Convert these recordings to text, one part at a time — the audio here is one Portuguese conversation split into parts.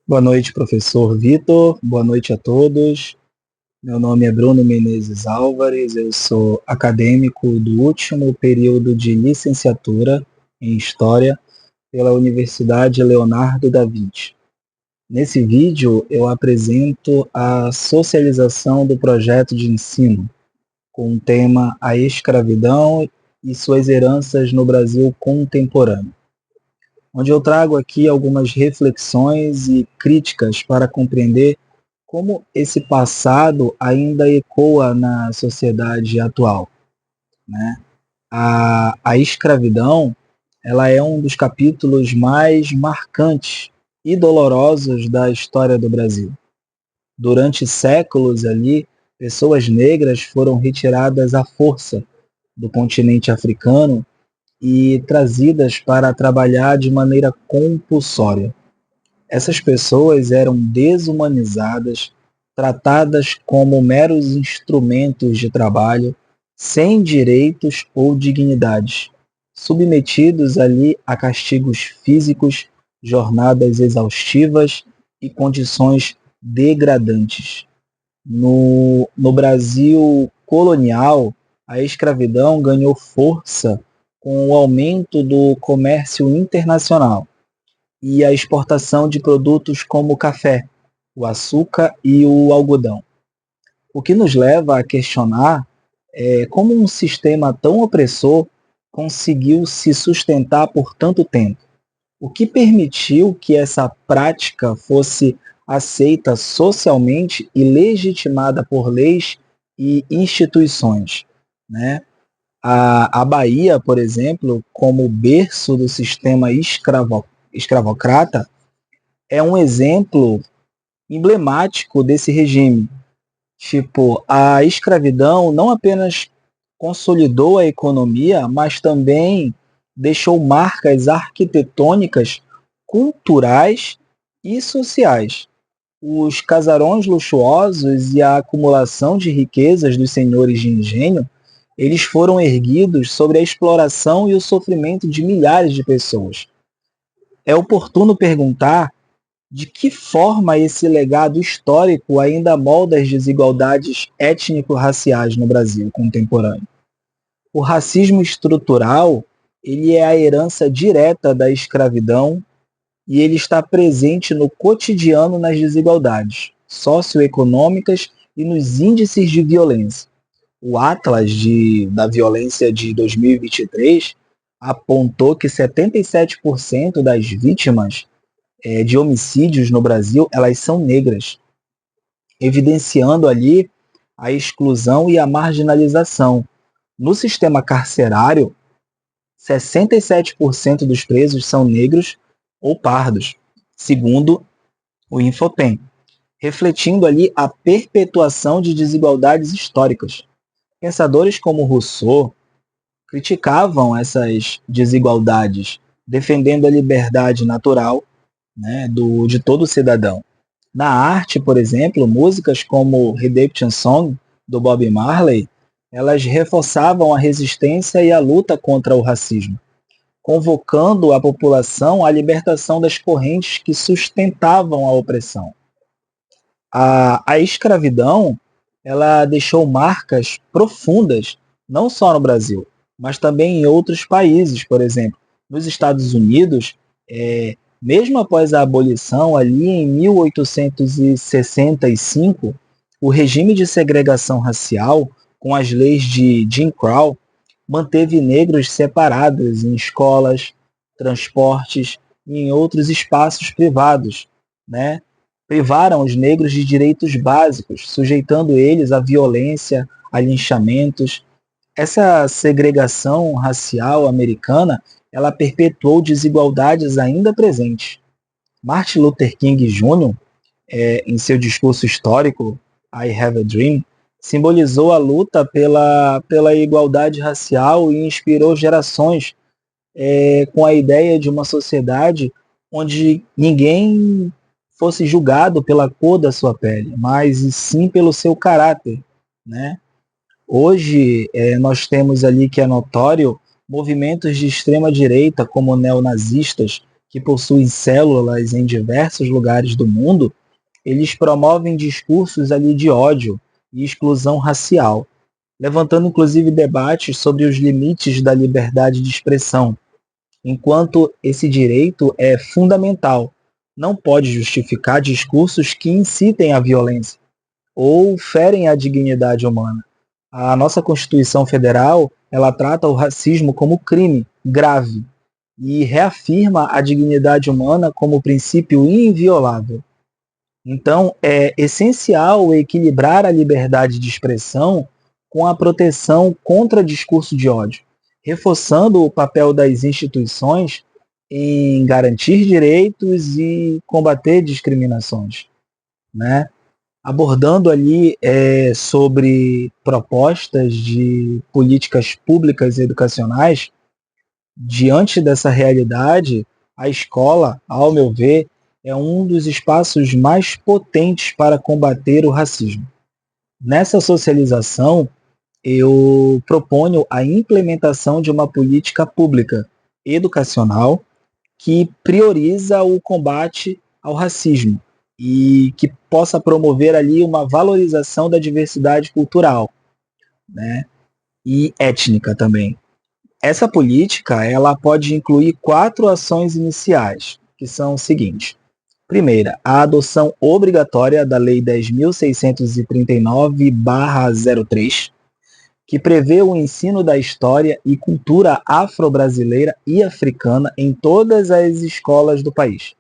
Boa noite, professor Vitor. Boa noite a todos. Meu nome é Bruno Menezes Álvares. Eu sou acadêmico do último período de licenciatura em História pela Universidade Leonardo da Vinci. Nesse vídeo, eu apresento a socialização do projeto de ensino, com o tema A Escravidão e suas heranças no Brasil contemporâneo, onde eu trago aqui algumas reflexões e críticas para compreender como esse passado ainda ecoa na sociedade atual, né? A escravidão, ela é um dos capítulos mais marcantes e dolorosos da história do Brasil. Durante séculos ali, pessoas negras foram retiradas à força do continente africano e trazidas para trabalhar de maneira compulsória. Essas pessoas eram desumanizadas, tratadas como meros instrumentos de trabalho, sem direitos ou dignidades, submetidos ali a castigos físicos, jornadas exaustivas e condições degradantes. No Brasil colonial, a escravidão ganhou força com o aumento do comércio internacional e a exportação de produtos como o café, o açúcar e o algodão. O que nos leva a questionar é como um sistema tão opressor conseguiu se sustentar por tanto tempo. O que permitiu que essa prática fosse aceita socialmente e legitimada por leis e instituições, né? A Bahia, por exemplo, como berço do sistema escravocrata, é um exemplo emblemático desse regime. Tipo, a escravidão não apenas consolidou a economia, mas também deixou marcas arquitetônicas, culturais e sociais. Os casarões luxuosos e a acumulação de riquezas dos senhores de engenho, eles foram erguidos sobre a exploração e o sofrimento de milhares de pessoas. É oportuno perguntar de que forma esse legado histórico ainda molda as desigualdades étnico-raciais no Brasil contemporâneo. O racismo estrutural, ele é a herança direta da escravidão e ele está presente no cotidiano nas desigualdades socioeconômicas e nos índices de violência. O Atlas da Violência de 2023 apontou que 77% das vítimas de homicídios no Brasil, elas são negras, evidenciando ali a exclusão e a marginalização. No sistema carcerário, 67% dos presos são negros ou pardos, segundo o Infopem, refletindo ali a perpetuação de desigualdades históricas. Pensadores como Rousseau criticavam essas desigualdades, defendendo a liberdade natural, né, de todo cidadão. Na arte, por exemplo, músicas como Redemption Song, do Bob Marley, elas reforçavam a resistência e a luta contra o racismo, convocando a população à libertação das correntes que sustentavam a opressão. A escravidão, ela deixou marcas profundas, não só no Brasil, mas também em outros países. Por exemplo, nos Estados Unidos, mesmo após a abolição, ali em 1865, o regime de segregação racial, com as leis de Jim Crow, manteve negros separados em escolas, transportes e em outros espaços privados, né? Privaram os negros de direitos básicos, sujeitando eles à violência, a linchamentos. Essa segregação racial americana, ela perpetuou desigualdades ainda presentes. Martin Luther King Jr., em seu discurso histórico, I Have a Dream, simbolizou a luta pela igualdade racial e inspirou gerações com a ideia de uma sociedade onde ninguém fosse julgado pela cor da sua pele, mas sim pelo seu caráter, né? Hoje, nós temos ali que é notório movimentos de extrema direita, como neonazistas, que possuem células em diversos lugares do mundo, eles promovem discursos ali de ódio e exclusão racial, levantando inclusive debates sobre os limites da liberdade de expressão, enquanto esse direito é fundamental, não pode justificar discursos que incitem à violência ou ferem a dignidade humana. A nossa Constituição Federal, ela trata o racismo como crime grave e reafirma a dignidade humana como princípio inviolável. Então, é essencial equilibrar a liberdade de expressão com a proteção contra discurso de ódio, reforçando o papel das instituições em garantir direitos e combater discriminações, né? Abordando ali sobre propostas de políticas públicas e educacionais, diante dessa realidade, a escola, ao meu ver, é um dos espaços mais potentes para combater o racismo. Nessa socialização, eu proponho a implementação de uma política pública educacional que prioriza o combate ao racismo e que possa promover ali uma valorização da diversidade cultural, né, e étnica também. Essa política, ela pode incluir 4 ações iniciais, que são o seguinte. Primeira, a adoção obrigatória da Lei 10.639/03, que prevê o ensino da história e cultura afro-brasileira e africana em todas as escolas do país,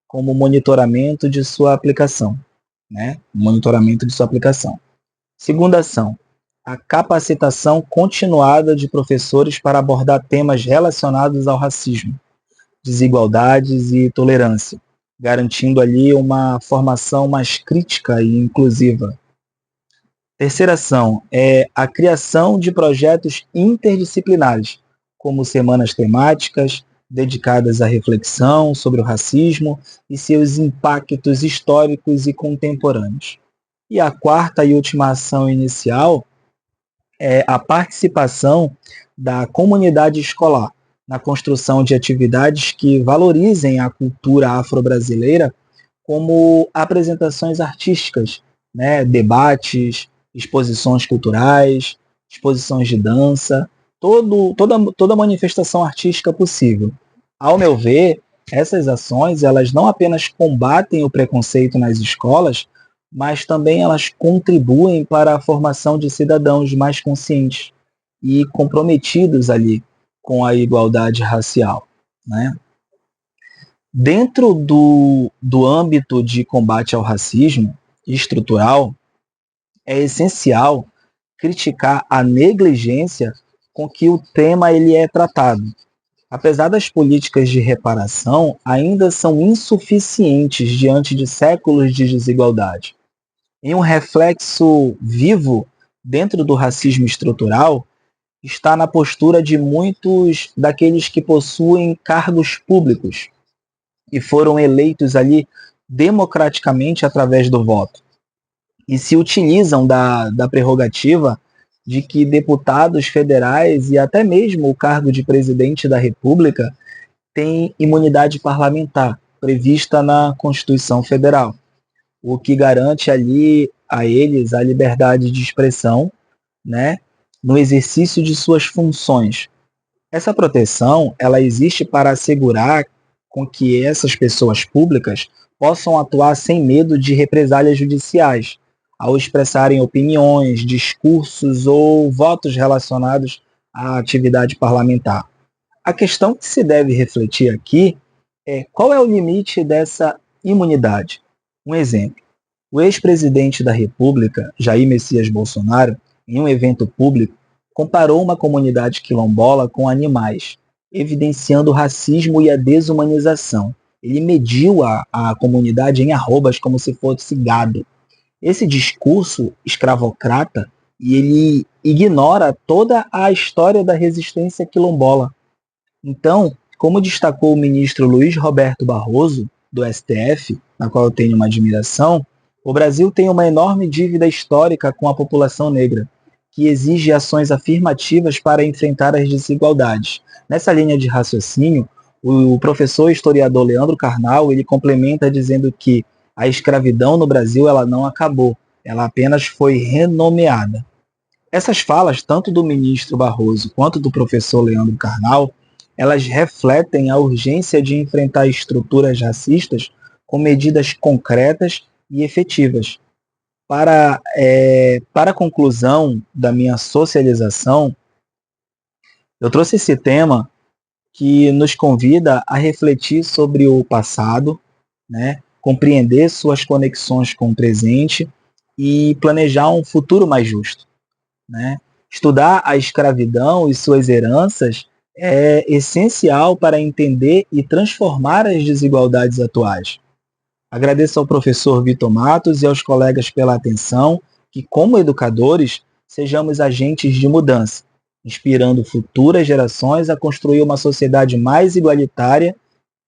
como monitoramento de sua aplicação, né? Monitoramento de sua aplicação. Segunda ação, a capacitação continuada de professores para abordar temas relacionados ao racismo, desigualdades e tolerância, garantindo ali uma formação mais crítica e inclusiva. Terceira ação é a criação de projetos interdisciplinares, como semanas temáticas dedicadas à reflexão sobre o racismo e seus impactos históricos e contemporâneos. E a quarta e última ação inicial é a participação da comunidade escolar na construção de atividades que valorizem a cultura afro-brasileira, como apresentações artísticas, né, debates, exposições culturais, exposições de dança, toda manifestação artística possível. Ao meu ver, essas ações elas não apenas combatem o preconceito nas escolas, mas também elas contribuem para a formação de cidadãos mais conscientes e comprometidos ali com a igualdade racial, né? Dentro do âmbito de combate ao racismo estrutural, é essencial criticar a negligência com que o tema ele é tratado. Apesar das políticas de reparação, ainda são insuficientes diante de séculos de desigualdade. Em um reflexo vivo dentro do racismo estrutural, está na postura de muitos daqueles que possuem cargos públicos e foram eleitos ali democraticamente através do voto. E se utilizam da prerrogativa de que deputados federais e até mesmo o cargo de presidente da República têm imunidade parlamentar prevista na Constituição Federal, o que garante ali a eles a liberdade de expressão, né, no exercício de suas funções. Essa proteção, ela existe para assegurar com que essas pessoas públicas possam atuar sem medo de represálias judiciais, ao expressarem opiniões, discursos ou votos relacionados à atividade parlamentar. A questão que se deve refletir aqui é qual é o limite dessa imunidade. Um exemplo, o ex-presidente da República, Jair Messias Bolsonaro, em um evento público, comparou uma comunidade quilombola com animais, evidenciando o racismo e a desumanização. Ele mediu a comunidade em arrobas como se fosse gado. Esse discurso escravocrata, e ele ignora toda a história da resistência quilombola. Então, como destacou o ministro Luiz Roberto Barroso, do STF, na qual eu tenho uma admiração, o Brasil tem uma enorme dívida histórica com a população negra, que exige ações afirmativas para enfrentar as desigualdades. Nessa linha de raciocínio, O professor historiador Leandro Carnal, ele complementa dizendo que a escravidão no Brasil ela não acabou, ela apenas foi renomeada. Essas falas, tanto do ministro Barroso quanto do professor Leandro Carnal, elas refletem a urgência de enfrentar estruturas racistas com medidas concretas e efetivas. Para a conclusão da minha socialização, eu trouxe esse tema que nos convida a refletir sobre o passado, né? Compreender suas conexões com o presente e planejar um futuro mais justo, né? Estudar a escravidão e suas heranças é essencial para entender e transformar as desigualdades atuais. Agradeço ao professor Vitor Matos e aos colegas pela atenção, que, como educadores, sejamos agentes de mudança, inspirando futuras gerações a construir uma sociedade mais igualitária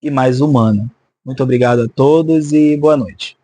e mais humana. Muito obrigado a todos e boa noite.